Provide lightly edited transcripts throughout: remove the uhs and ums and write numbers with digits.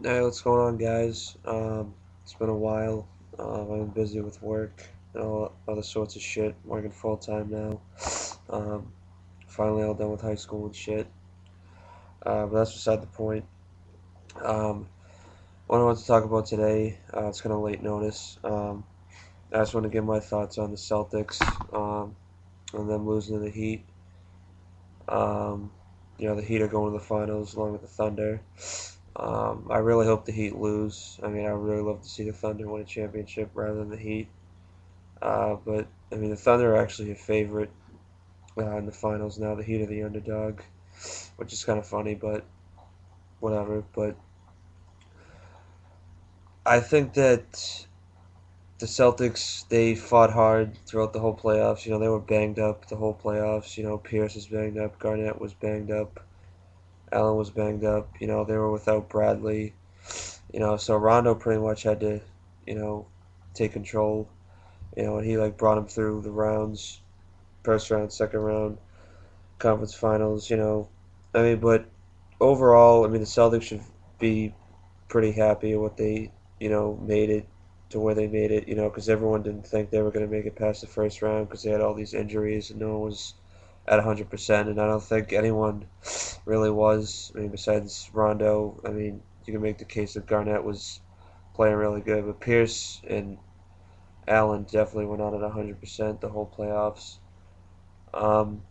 Hey, what's going on, guys? It's been a while. I've been busy with work and all other sorts of shit. Working full time now. Um, Finally all done with high school and shit. But that's beside the point. Um, what I want to talk about today, it's kind of late notice. I just want to give my thoughts on the Celtics, and them losing to the Heat. Um, the Heat are going to the finals along with the Thunder. I really hope the Heat lose. I mean, I would really love to see the Thunder win a championship rather than the Heat. But I mean, the Thunder are actually a favorite in the finals now. The Heat are the underdog, which is kind of funny, but whatever. But I think that the Celtics, they fought hard throughout the whole playoffs. They were banged up the whole playoffs. Pierce was banged up, Garnett was banged up, Allen was banged up. They were without Bradley. So Rondo pretty much had to, you know, take control. And he like brought him through the rounds, first round, second round, conference finals. I mean, but overall, I mean, the Celtics should be pretty happy with what they, made it to where they made it. Because everyone didn't think they were going to make it past the first round because they had all these injuries and no one was at 100%. And I don't think anyone really was. I mean, besides Rondo, I mean, you can make the case that Garnett was playing really good, but Pierce and Allen definitely were not at 100% the whole playoffs. Um,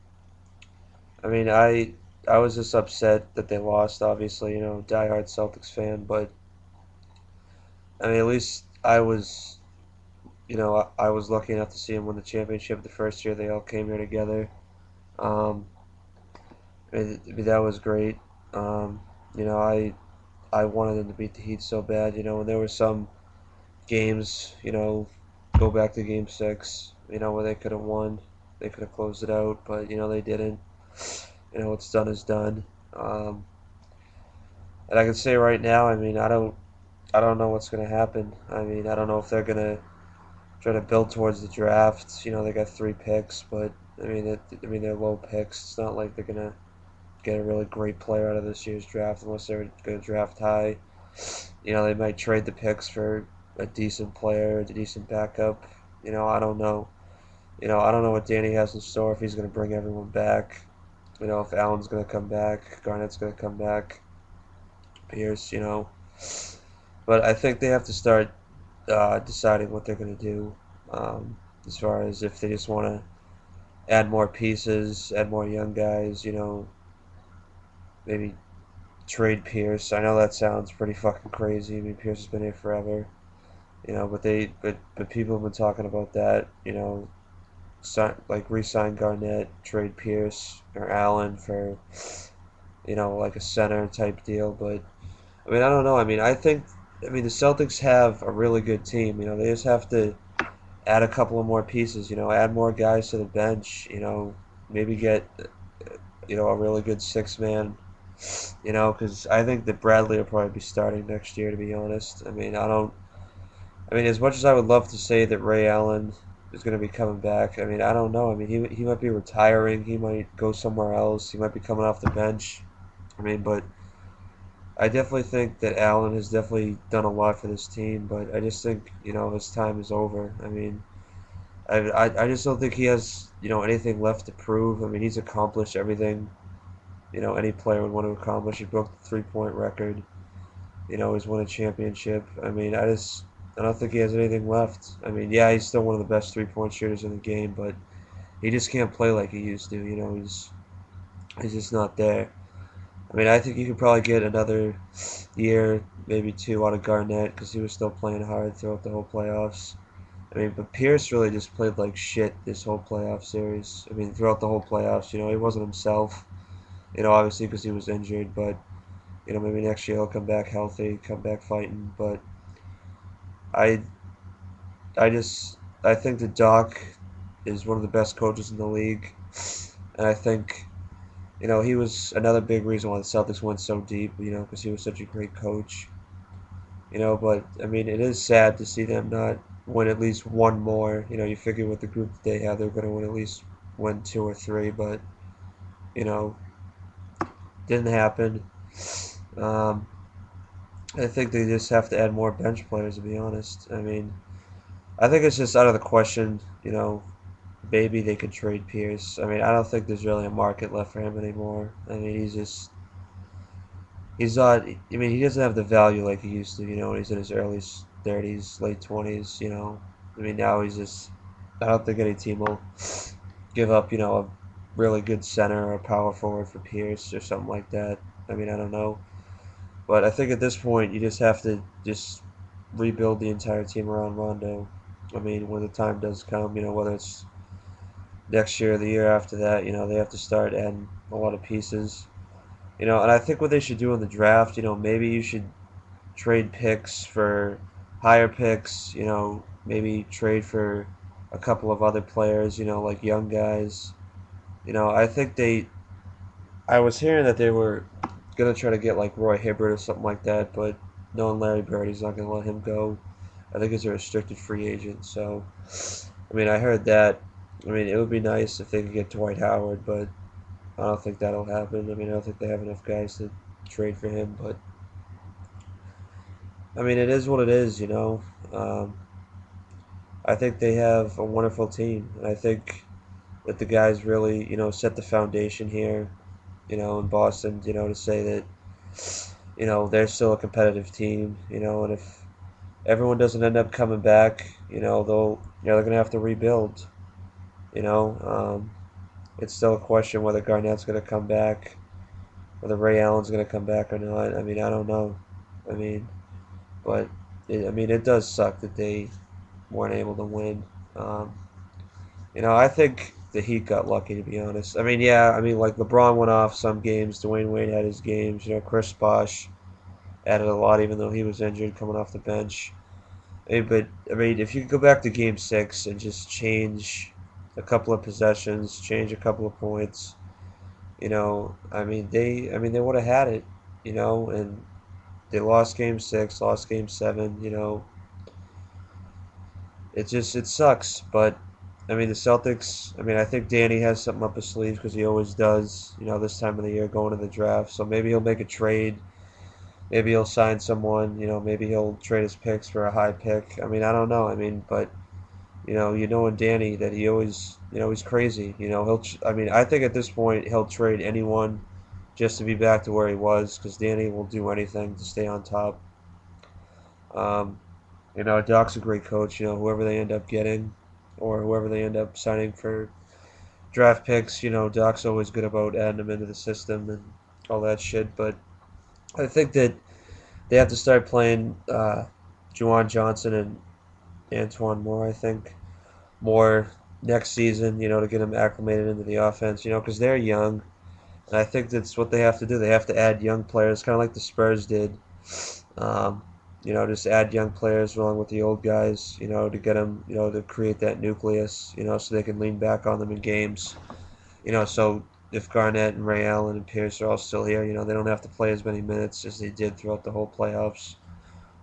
I mean, I was just upset that they lost. Obviously, diehard Celtics fan, but I mean, at least I was lucky enough to see them win the championship the first year they all came here together. Um, I mean, that was great. Um, you know, I wanted them to beat the Heat so bad. And there were some games, go back to Game 6, where they could have won, they could have closed it out, but they didn't. What's done is done. Um, and I can say right now, I mean, I don't know what's gonna happen. I mean, I don't know if they're gonna try to build towards the draft. They got 3 picks, but I mean they're low picks. It's not like they're gonna get a really great player out of this year's draft unless they're gonna draft high. They might trade the picks for a decent player, a decent backup. I don't know. I don't know what Danny has in store if he's gonna bring everyone back. If Allen's gonna come back, Garnett's gonna come back, Pierce. But I think they have to start deciding what they're gonna do. As far as if they just want to add more pieces, add more young guys. Maybe trade Pierce. I know that sounds pretty fucking crazy. I mean, Pierce has been here forever. But people have been talking about that. Like re-sign Garnett, trade Pierce or Allen for like a center type deal. But I mean, I don't know. I mean, the Celtics have a really good team. They just have to add a couple of more pieces. Add more guys to the bench. Maybe get a really good six man. Because I think that Bradley will probably be starting next year. To be honest, I mean, I don't. I mean, as much as I would love to say that Ray Allen is going to be coming back, I mean, I don't know. I mean, he might be retiring. He might go somewhere else. He might be coming off the bench. I mean, but I definitely think that Allen has definitely done a lot for this team. But I just think his time is over. I mean, I just don't think he has anything left to prove. I mean, he's accomplished everything any player would want to accomplish. He broke the 3-point record. He's won a championship. I mean, I don't think he has anything left. I mean, yeah, he's still one of the best 3-point shooters in the game, but he just can't play like he used to. He's just not there. I mean, I think you could probably get another year, maybe 2 out of Garnett because he was still playing hard throughout the whole playoffs. I mean, but Pierce really just played like shit this whole playoff series. I mean, throughout the whole playoffs, he wasn't himself. Obviously because he was injured, but maybe next year he'll come back healthy, come back fighting. But I, I think that Doc is one of the best coaches in the league, and I think he was another big reason why the Celtics went so deep. Because he was such a great coach. But I mean, it is sad to see them not win at least one more. You figure with the group that they have, they're going to win at least win 2 or 3, but you know, didn't happen. Um, I think they just have to add more bench players, to be honest. I mean, I think it's just out of the question, maybe they could trade Pierce. I mean, I don't think there's really a market left for him anymore. I mean, he's not, I mean, he doesn't have the value like he used to, when he's in his early 30s, late 20s. I mean, now he's just, I don't think any team will give up, a really good center or a power forward for Pierce or something like that. I mean, I don't know. But I think at this point, you just have to just rebuild the entire team around Rondo. I mean, when the time does come, whether it's next year or the year after that, they have to start adding a lot of pieces. And I think what they should do in the draft, maybe you should trade picks for higher picks, maybe trade for a couple of other players, like young guys. I think I was hearing that they were gonna try to get like Roy Hibbert or something like that, but knowing Larry Bird, he's not gonna let him go. I think he's a restricted free agent. So, I mean, I heard that. I mean, it would be nice if they could get Dwight Howard, but I don't think that'll happen. I mean, I don't think they have enough guys to trade for him. But I mean, it is what it is. I think they have a wonderful team, and I think that the guys really, set the foundation here, in Boston, to say that they're still a competitive team, and if everyone doesn't end up coming back, they're gonna have to rebuild. You know, um, it's still a question whether Garnett's gonna come back, whether Ray Allen's gonna come back or not. I mean, I don't know. I mean, but I mean, it does suck that they weren't able to win. Um, I think the Heat got lucky, to be honest. I mean, yeah, I mean, like LeBron went off some games, Dwayne Wade had his games. Chris Bosh added a lot, even though he was injured coming off the bench. But I mean, if you could go back to Game 6 and just change a couple of possessions, change a couple of points, I mean, they would have had it, and they lost Game 6, lost Game 7. It sucks. But I mean, the Celtics. I mean, I think Danny has something up his sleeve because he always does. This time of the year going to the draft. So maybe he'll make a trade. Maybe he'll sign someone. Maybe he'll trade his picks for a high pick. I mean, I don't know. I mean, but in Danny that he always, he's crazy. I mean, I think at this point he'll trade anyone just to be back to where he was because Danny will do anything to stay on top. Um, Doc's a great coach. Whoever they end up getting or whoever they end up signing for draft picks, Doc's always good about adding them into the system and all that shit. But I think that they have to start playing Juwan Johnson and Antoine Moore, I think, more next season, to get them acclimated into the offense, because they're young. And I think that's what they have to do. They have to add young players, kind of like the Spurs did. Um, just add young players along with the old guys, to get them, to create that nucleus, so they can lean back on them in games. So if Garnett and Ray Allen and Pierce are all still here, they don't have to play as many minutes as they did throughout the whole playoffs,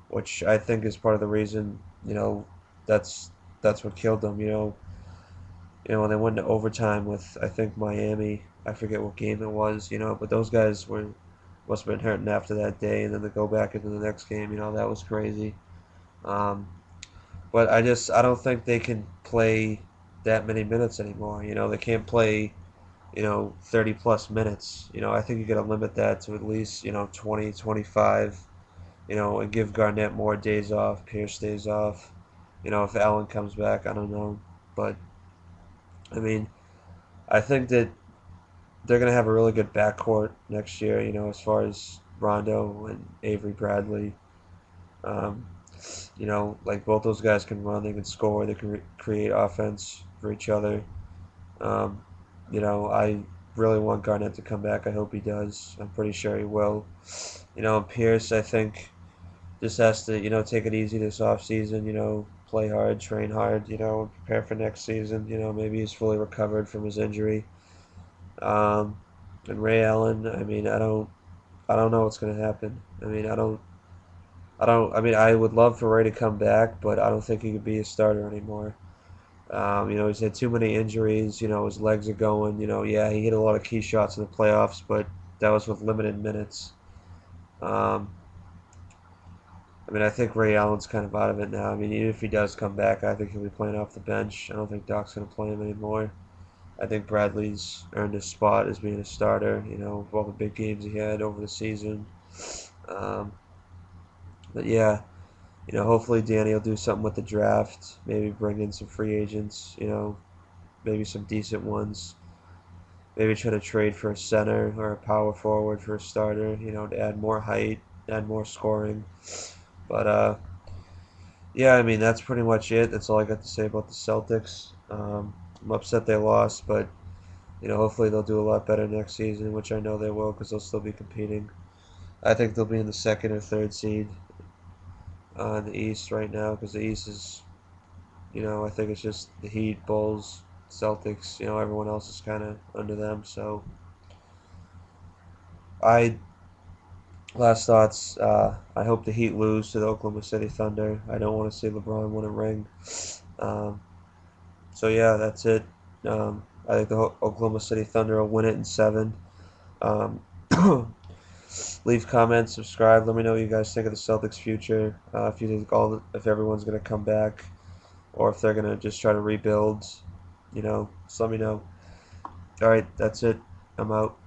which I think is part of the reason, that's that's what killed them. When they went into overtime with I think Miami, I forget what game it was. But those guys were must have been hurting after that day, and then to go back into the next game, that was crazy. Um, but I don't think they can play that many minutes anymore. They can't play 30 plus minutes. I think you got to limit that to at least 20, 25. And give Garnett more days off, Pierce days off. If Allen comes back, I don't know, but I mean, I think that they're going to have a really good backcourt next year, as far as Rondo and Avery Bradley. Um, like both those guys can run, they can score, they can create offense for each other. Um, I really want Garnett to come back. I hope he does. I'm pretty sure he will. And Pierce, I think, just has to, take it easy this off season. Play hard, train hard, and prepare for next season. Maybe he's fully recovered from his injury. Um, and Ray Allen, I mean, I don't know what's gonna happen. I mean, I mean, I would love for Ray to come back, but I don't think he could be a starter anymore. He's had too many injuries. His legs are going. Yeah, he hit a lot of key shots in the playoffs, but that was with limited minutes. Um, I mean, I think Ray Allen's kind of out of it now. I mean, even if he does come back, I think he'll be playing off the bench. I don't think Doc's going to play him anymore. I think Bradley's earned his spot as being a starter, with all the big games he had over the season. Um, but yeah, hopefully Danny will do something with the draft. Maybe bring in some free agents, maybe some decent ones. Maybe try to trade for a center or a power forward for a starter, to add more height, add more scoring. But yeah, I mean that's pretty much it. That's all I got to say about the Celtics. I'm upset they lost, but hopefully they'll do a lot better next season, which I know they will because they'll still be competing. I think they'll be in the second or third seed in the East right now because the East is, I think it's just the Heat, Bulls, Celtics. Everyone else is kind of under them. So I last thoughts. I hope the Heat lose to the Oklahoma City Thunder. I don't want to see LeBron win a ring. Um, so yeah, that's it. I think the Oklahoma City Thunder will win it in seven. Um, leave comments, subscribe. Let me know what you guys think of the Celtics' future. If you think if everyone's gonna come back, or if they're gonna just try to rebuild. Just let me know. All right, that's it. I'm out.